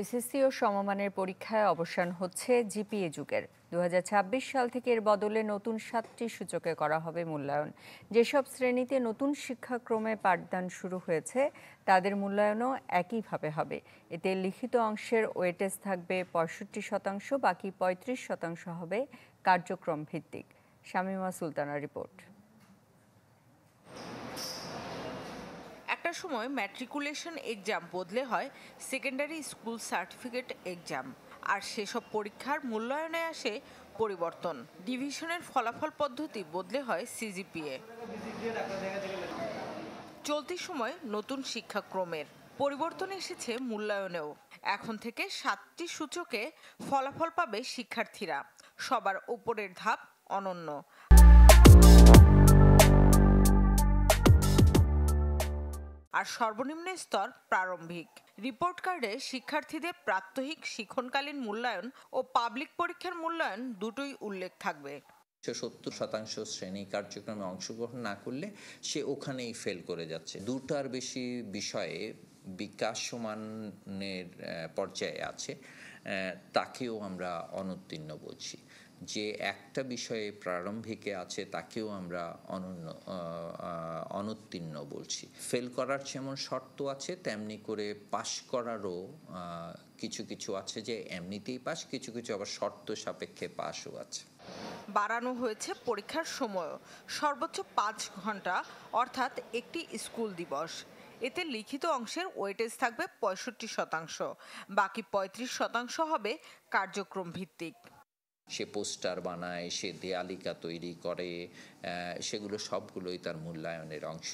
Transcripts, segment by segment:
SSC ও সমমানের পরীক্ষায় অবসান হচ্ছে জিপিএ যুগের। 2026 সাল থেকে এর বদলে নতুন 7টি সূচকে করা হবে মূল্যায়ন। যেসব শ্রেণীতে নতুন শিক্ষাক্রমে পাঠদান শুরু হয়েছে তাদের মূল্যায়নও একইভাবে হবে। এতে লিখিত অংশের ওয়েটেজ থাকবে 65%, বাকি 35% হবে কার্যক্রম ভিত্তিক। শামীমা সুলতানার রিপোর্ট। একটা সময় ম্যাট্রিকুলেশন এক্সাম বদলে হয় সেকেন্ডারি স্কুল সার্টিফিকেট এক্সাম, আর সেসব পরীক্ষার মূল্যায়নে আসে পরিবর্তন। ডিভিশনের ফলাফল পদ্ধতি বদলে হয় সিজিপিএ। চলতি সময় নতুন শিক্ষাক্রমের পরিবর্তন এসেছে মূল্যায়নেও। এখন থেকে 7টি সূচকে ফলাফল পাবে শিক্ষার্থীরা। সবার উপরের ধাপ অনন্য, আর সর্বনিম্ন স্তর প্রারম্ভিক। রিপোর্ট কার্ডে শিক্ষার্থীদের প্রাত্যহিক শিক্ষণকালীন মূল্যায়ন ও পাবলিক পরীক্ষার মূল্যায়ন দুটোই উল্লেখ থাকবে। 70% শ্রেণী কার্যক্রমে অংশগ্রহণ না করলে সে ওখানেই ফেল করে যাচ্ছে। দুটার বেশি বিষয়ে বিকাশমানের পর্যায়ে আছে, তাকেও আমরা অনুত্তীর্ণ বলছি। যে একটা বিষয়ে প্রারম্ভিকে আছে তাকেও আমরা অনুত্তীর্ণ বলছি। ফেল করার যেমন শর্ত আছে তেমনি করে পাশ করারও কিছু কিছু আছে যে এমনিতেই পাস, কিছু কিছু আবার শর্ত সাপেক্ষে পাসও আছে। বাড়ানো হয়েছে পরীক্ষার সময়ও, সর্বোচ্চ 5 ঘন্টা, অর্থাৎ একটি স্কুল দিবস। এতে লিখিত অংশের ওয়েটেজ থাকবে 65%, বাকি 35% হবে কার্যক্রম ভিত্তিক। সে পোস্টার বানায়, সে দেয়ালিকা তৈরি করে, সেগুলো সবগুলোই তার মূল্যায়নের অংশ।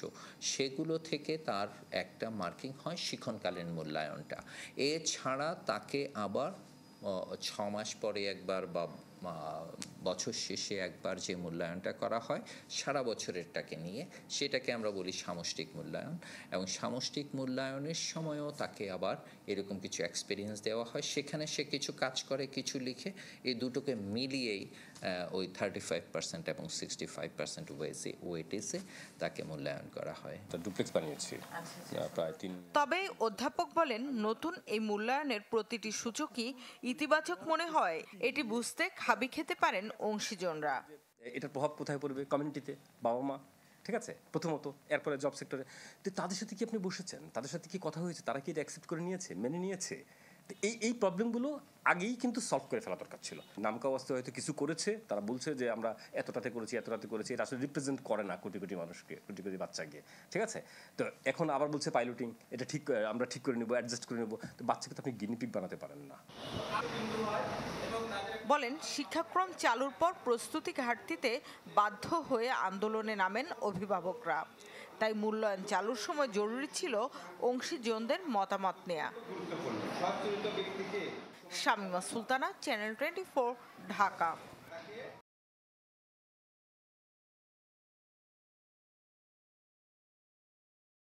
সেগুলো থেকে তার একটা মার্কিং হয় শিক্ষণকালীন মূল্যায়নটা। এছাড়া তাকে আবার 6 মাস পরে একবার বা বছর শেষে একবার যে মূল্যায়নটা করা হয় সারা বছরেরটাকে নিয়ে, সেটাকে আমরা বলি সামষ্টিক মূল্যায়ন। এবং সামষ্টিক মূল্যায়নের সময়ও তাকে আবার এরকম কিছু এক্সপিরিয়েন্স দেওয়া হয়, সেখানে সে কিছু কাজ করে, কিছু লিখে। এই দুটোকে মিলিয়েই ওই 35% এবং 65% ওয়েটেজে তাকে মূল্যায়ন করা হয়। ডুপ্লেক্স বানিয়েছি প্রায় 3। তবে অধ্যাপক বলেন, নতুন এই মূল্যায়নের প্রতিটি সূচকই ইতিবাচক মনে হয়। এটি বুঝতে খাবি খেতে পারেন অংশীজনরা। এটার প্রভাব কোথায় পড়বে? কমিউনিটিতে, বাবা মা, ঠিক আছে, প্রথমত। এরপরে জব সেক্টরে। তো তাদের সাথে কি আপনি বসেছেন? তাদের সাথে কি কথা হয়েছে? তারা কি এটা অ্যাকসেপ্ট করে নিয়েছে, মেনে নিয়েছে? তো এই প্রবলেমগুলো আগেই কিন্তু সলভ করে ফেলা দরকার ছিল। নামকা অবস্থায় হয়তো কিছু করেছে, তারা বলছে যে আমরা এতটাতে করেছি, এতটাতে করেছি। এটা আসলে রিপ্রেজেন্ট করে না কোটি কোটি মানুষকে, কোটি কোটি বাচ্চাকে, ঠিক আছে? তো এখন আবার বলছে পাইলটিং, এটা ঠিক আমরা ঠিক করে নেবো, অ্যাডজাস্ট করে নেবো। তো বাচ্চাকে তো আপনি গিনিপিগ বানাতে পারেন না। বলেন, শিক্ষাক্রম চালুর পর প্রস্তুতি ঘাটতিতে বাধ্য হয়ে আন্দোলনে নামেন অভিভাবকরা। তাই মূল্যায়ন চালুর সময় জরুরি ছিল অংশীজনদের মতামত নেয়া। শামীমা সুলতানা, চ্যানেল 24, ঢাকা।